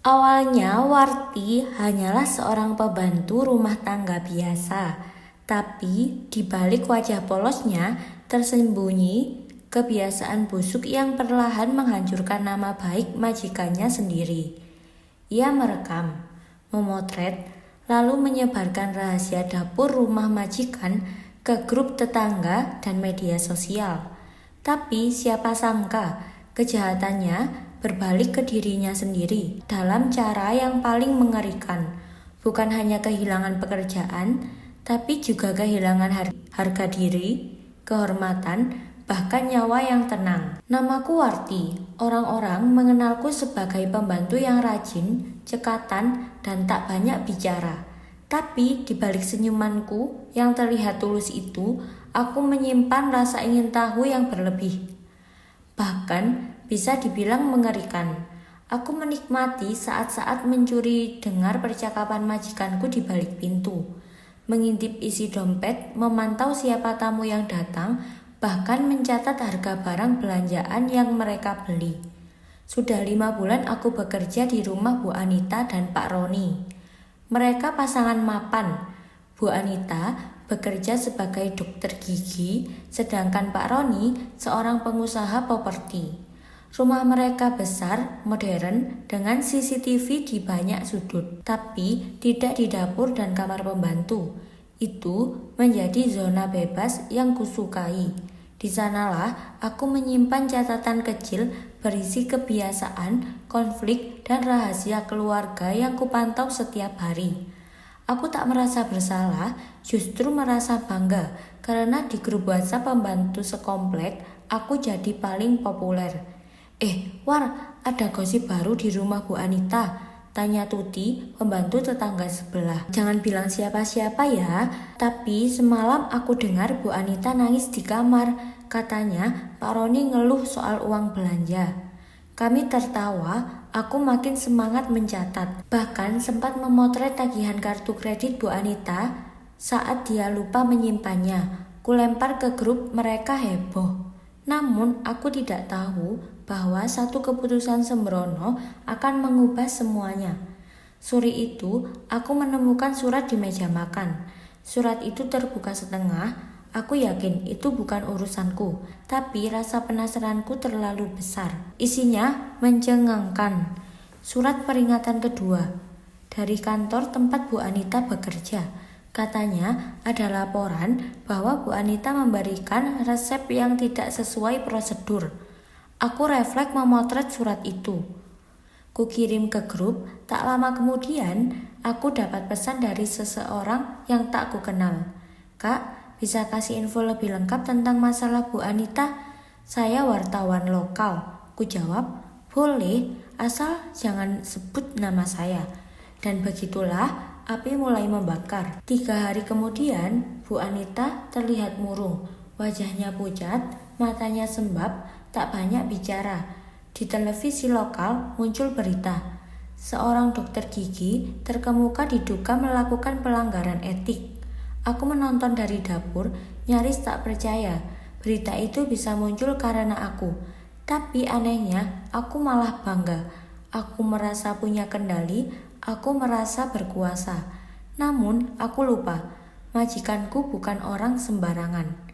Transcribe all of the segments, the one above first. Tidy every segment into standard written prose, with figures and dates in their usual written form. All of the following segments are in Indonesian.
Awalnya Warti hanyalah seorang pembantu rumah tangga biasa, tapi di balik wajah polosnya tersembunyi kebiasaan busuk yang perlahan menghancurkan nama baik majikannya sendiri. Ia merekam, memotret, lalu menyebarkan rahasia dapur rumah majikan ke grup tetangga dan media sosial. Tapi siapa sangka kejahatannya berbalik ke dirinya sendiri dalam cara yang paling mengerikan. Bukan hanya kehilangan pekerjaan, tapi juga kehilangan harga diri, kehormatan, bahkan nyawa yang tenang. Namaku Warti. Orang-orang mengenalku sebagai pembantu yang rajin, cekatan, dan tak banyak bicara. Tapi di balik senyumanku yang terlihat tulus itu, aku menyimpan rasa ingin tahu yang berlebih. Bahkan bisa dibilang mengerikan. Aku menikmati saat-saat mencuri dengar percakapan majikanku di balik pintu, mengintip isi dompet, memantau siapa tamu yang datang, bahkan mencatat harga barang belanjaan yang mereka beli. Sudah 5 bulan aku bekerja di rumah Bu Anita dan Pak Roni. Mereka pasangan mapan. Bu Anita bekerja sebagai dokter gigi, sedangkan Pak Roni seorang pengusaha properti. Rumah mereka besar, modern, dengan CCTV di banyak sudut, tapi tidak di dapur dan kamar pembantu. Itu menjadi zona bebas yang kusukai. Di sanalah aku menyimpan catatan kecil berisi kebiasaan, konflik, dan rahasia keluarga yang kupantau setiap hari. Aku tak merasa bersalah, justru merasa bangga karena di grup WhatsApp pembantu sekomplek, aku jadi paling populer. War, ada gosip baru di rumah Bu Anita, tanya Tuti, pembantu tetangga sebelah. Jangan bilang siapa-siapa ya, tapi semalam aku dengar Bu Anita nangis di kamar. Katanya Pak Roni ngeluh soal uang belanja. Kami tertawa, aku makin semangat mencatat. Bahkan sempat memotret tagihan kartu kredit Bu Anita saat dia lupa menyimpannya. Kulempar ke grup, mereka heboh. Namun aku tidak tahu bahwa satu keputusan sembrono akan mengubah semuanya. Sore itu aku menemukan surat di meja makan. Surat itu terbuka setengah. Aku yakin itu bukan urusanku, tapi rasa penasaranku terlalu besar. Isinya mencengangkan. Surat peringatan kedua dari kantor tempat Bu Anita bekerja. Katanya ada laporan bahwa Bu Anita memberikan resep yang tidak sesuai prosedur. Aku refleks memotret surat itu. Kukirim ke grup, tak lama kemudian aku dapat pesan dari seseorang yang tak kukenal. Kak, bisa kasih info lebih lengkap tentang masalah Bu Anita? Saya wartawan lokal. Ku jawab, boleh, asal jangan sebut nama saya. Dan begitulah api mulai membakar. 3 hari kemudian, Bu Anita terlihat murung. Wajahnya pucat, matanya sembab, tak banyak bicara. Di televisi lokal muncul berita. Seorang dokter gigi terkemuka diduga melakukan pelanggaran etik. Aku menonton dari dapur, nyaris tak percaya. Berita itu bisa muncul karena aku. Tapi anehnya, aku malah bangga. Aku merasa punya kendali, aku merasa berkuasa. Namun aku lupa, majikanku bukan orang sembarangan.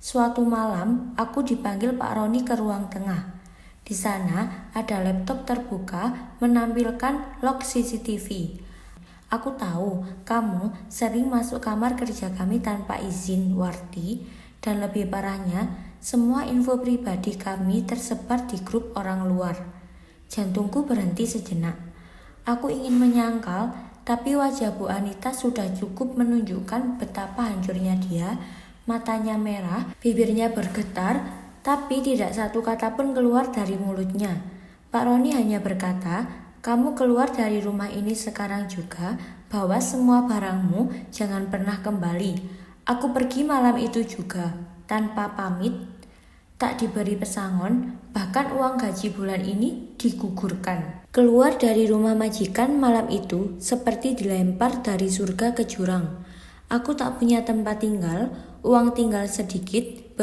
Suatu malam aku dipanggil Pak Roni ke ruang tengah. Di sana ada laptop terbuka menampilkan log CCTV. Aku tahu kamu sering masuk kamar kerja kami tanpa izin, Warti. Dan lebih parahnya, semua info pribadi kami tersebar di grup orang luar. Jantungku berhenti sejenak. Aku ingin menyangkal, tapi wajah Bu Anita sudah cukup menunjukkan betapa hancurnya dia. Matanya merah, bibirnya bergetar, tapi tidak satu kata pun keluar dari mulutnya. Pak Roni hanya berkata, kamu keluar dari rumah ini sekarang juga, bawa semua barangmu, jangan pernah kembali. Aku pergi malam itu juga, tanpa pamit, tak diberi pesangon, bahkan uang gaji bulan ini digugurkan. Keluar dari rumah majikan malam itu seperti dilempar dari surga ke jurang. Aku tak punya tempat tinggal, uang tinggal sedikit,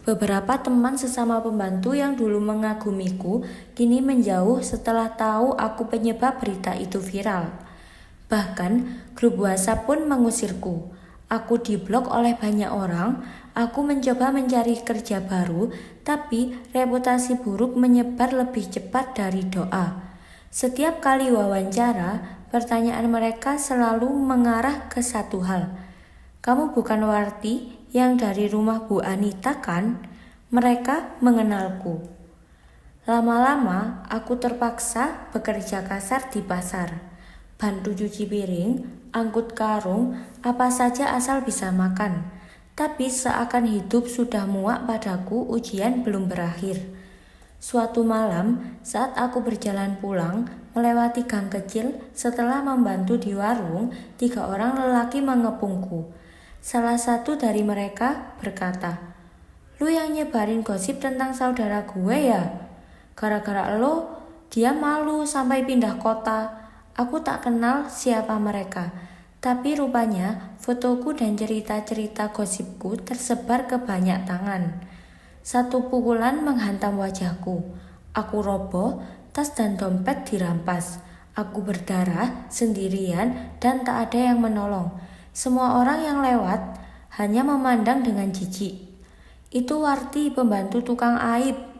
Beberapa teman sesama pembantu yang dulu mengagumiku kini menjauh setelah tahu aku penyebab berita itu viral. Bahkan grup WhatsApp pun mengusirku. Aku diblok oleh banyak orang. Aku mencoba mencari kerja baru, tapi reputasi buruk menyebar lebih cepat dari doa. Setiap kali wawancara, pertanyaan mereka selalu mengarah ke satu hal. Kamu bukan Warti yang dari rumah Bu Anita kan? Mereka mengenalku. Lama-lama aku terpaksa bekerja kasar di pasar. Bantu cuci piring, angkut karung, apa saja asal bisa makan. Tapi seakan hidup sudah muak padaku, ujian belum berakhir. Suatu malam, saat aku berjalan pulang, melewati gang kecil, setelah membantu di warung, 3 orang lelaki mengepungku. Salah satu dari mereka berkata, "Lu yang nyebarin gosip tentang saudara gue ya? Gara-gara lo, dia malu sampai pindah kota." Aku tak kenal siapa mereka, tapi rupanya fotoku dan cerita-cerita gosipku tersebar ke banyak tangan. Satu pukulan menghantam wajahku. Aku roboh, tas dan dompet dirampas. Aku berdarah, sendirian, dan tak ada yang menolong. Semua orang yang lewat hanya memandang dengan jijik. Itu Warti, pembantu tukang aib.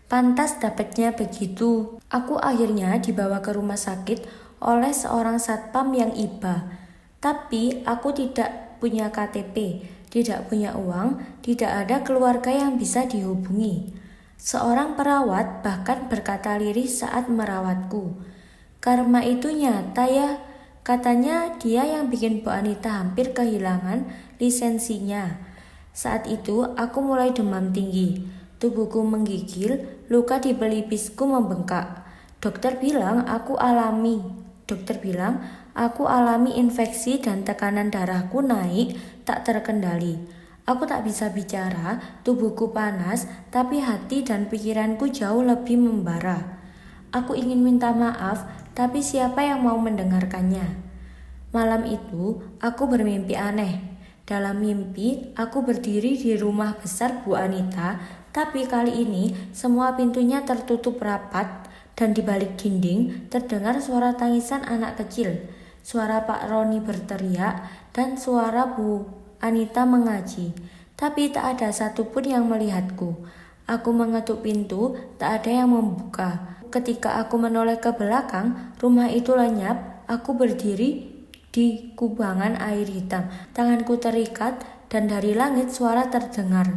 Pantas dapatnya begitu. Aku akhirnya dibawa ke rumah sakit oleh seorang satpam yang iba. Tapi aku tidak punya KTP, tidak punya uang, tidak ada keluarga yang bisa dihubungi. Seorang perawat bahkan berkata lirih saat merawatku. Karma itu nyata ya, katanya dia yang bikin Bu Anita hampir kehilangan lisensinya. Saat itu aku mulai demam tinggi. Tubuhku menggigil, luka di pelipisku membengkak. Dokter bilang aku alami infeksi dan tekanan darahku naik tak terkendali. Aku tak bisa bicara, tubuhku panas, tapi hati dan pikiranku jauh lebih membara. Aku ingin minta maaf, tapi siapa yang mau mendengarkannya? Malam itu, aku bermimpi aneh. Dalam mimpi, aku berdiri di rumah besar Bu Anita, tapi kali ini semua pintunya tertutup rapat dan di balik dinding terdengar suara tangisan anak kecil, suara Pak Roni berteriak, dan suara Bu Anita mengaji. Tapi tak ada satupun yang melihatku. Aku mengetuk pintu, tak ada yang membuka. Ketika aku menoleh ke belakang, rumah itu lenyap. Aku berdiri di kubangan air hitam, tanganku terikat, dan dari langit suara terdengar.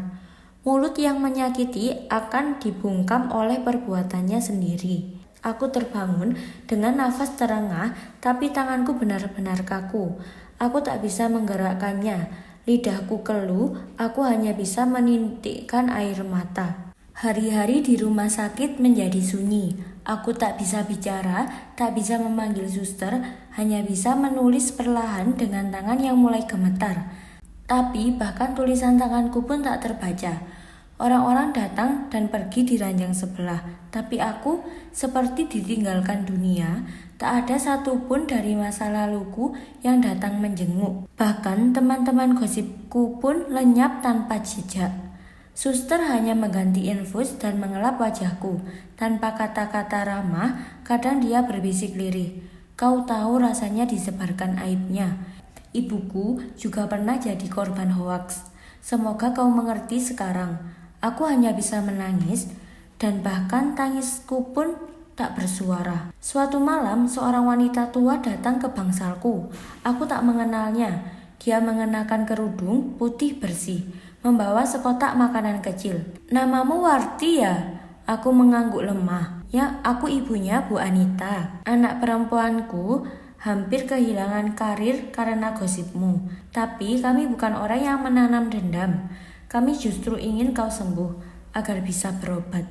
Mulut yang menyakiti akan dibungkam oleh perbuatannya sendiri. Aku terbangun dengan nafas terengah, tapi tanganku benar-benar kaku. Aku tak bisa menggerakkannya. Lidahku keluh, aku hanya bisa menitikkan air mata. Hari-hari di rumah sakit menjadi sunyi. Aku tak bisa bicara, tak bisa memanggil suster, hanya bisa menulis perlahan dengan tangan yang mulai gemetar. Tapi bahkan tulisan tanganku pun tak terbaca. Orang-orang datang dan pergi di ranjang sebelah, tapi aku seperti ditinggalkan dunia. Tak ada satupun dari masa laluku yang datang menjenguk. Bahkan teman-teman gosipku pun lenyap tanpa jejak. Suster hanya mengganti infus dan mengelap wajahku. Tanpa kata-kata ramah, kadang dia berbisik lirih. Kau tahu rasanya disebarkan aibnya. Ibuku juga pernah jadi korban hoaks. Semoga kau mengerti sekarang. Aku hanya bisa menangis, dan bahkan tangisku pun tak bersuara. Suatu malam, seorang wanita tua datang ke bangsalku. Aku tak mengenalnya. Dia mengenakan kerudung putih bersih, membawa sekotak makanan kecil. "Namamu Warti ya?" Aku mengangguk lemah. "Ya, aku ibunya Bu Anita. Anak perempuanku hampir kehilangan karir karena gosipmu. Tapi kami bukan orang yang menanam dendam. Kami justru ingin kau sembuh agar bisa berobat."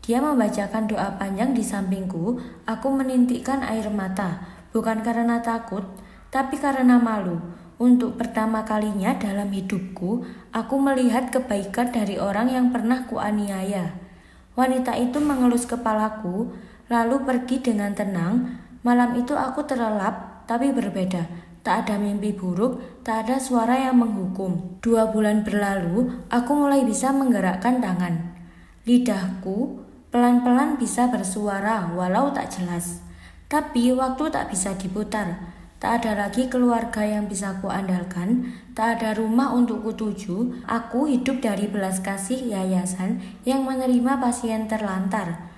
Dia membacakan doa panjang di sampingku. Aku menintikkan air mata, bukan karena takut, tapi karena malu. Untuk pertama kalinya dalam hidupku, aku melihat kebaikan dari orang yang pernah kuaniaya. Wanita itu mengelus kepalaku, lalu pergi dengan tenang. Malam itu aku terlelap, tapi berbeda. tak ada mimpi buruk, tak ada suara yang menghukum. 2 bulan berlalu, aku mulai bisa menggerakkan tangan. Lidahku pelan-pelan bisa bersuara walau tak jelas. Tapi waktu tak bisa diputar. Tak ada lagi keluarga yang bisa kuandalkan, tak ada rumah untuk kutuju. Aku hidup dari belas kasih yayasan yang menerima pasien terlantar.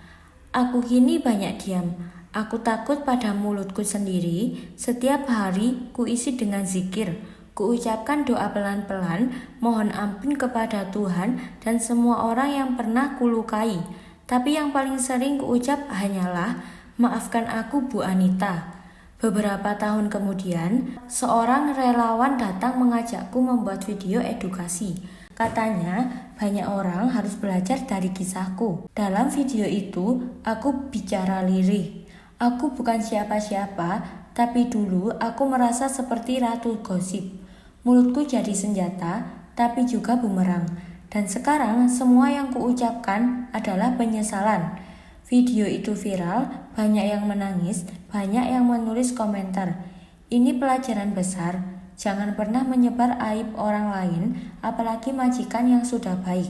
Aku kini banyak diam. Aku takut pada mulutku sendiri. Setiap hari kuisi dengan zikir. Kuucapkan doa pelan-pelan, mohon ampun kepada Tuhan dan semua orang yang pernah kulukai. Tapi yang paling sering kuucap hanyalah, maafkan aku Bu Anita. Beberapa tahun kemudian, seorang relawan datang mengajakku membuat video edukasi. Katanya, banyak orang harus belajar dari kisahku. Dalam video itu, aku bicara lirih. Aku bukan siapa-siapa, tapi dulu aku merasa seperti ratu gosip. Mulutku jadi senjata, tapi juga bumerang. Dan sekarang semua yang kuucapkan adalah penyesalan. Video itu viral, banyak yang menangis, banyak yang menulis komentar. Ini pelajaran besar, jangan pernah menyebar aib orang lain, apalagi majikan yang sudah baik.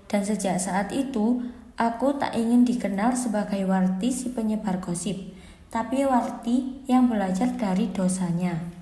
Dan sejak saat itu, aku tak ingin dikenal sebagai Warti si penyebar gosip, tapi Warti yang belajar dari dosanya.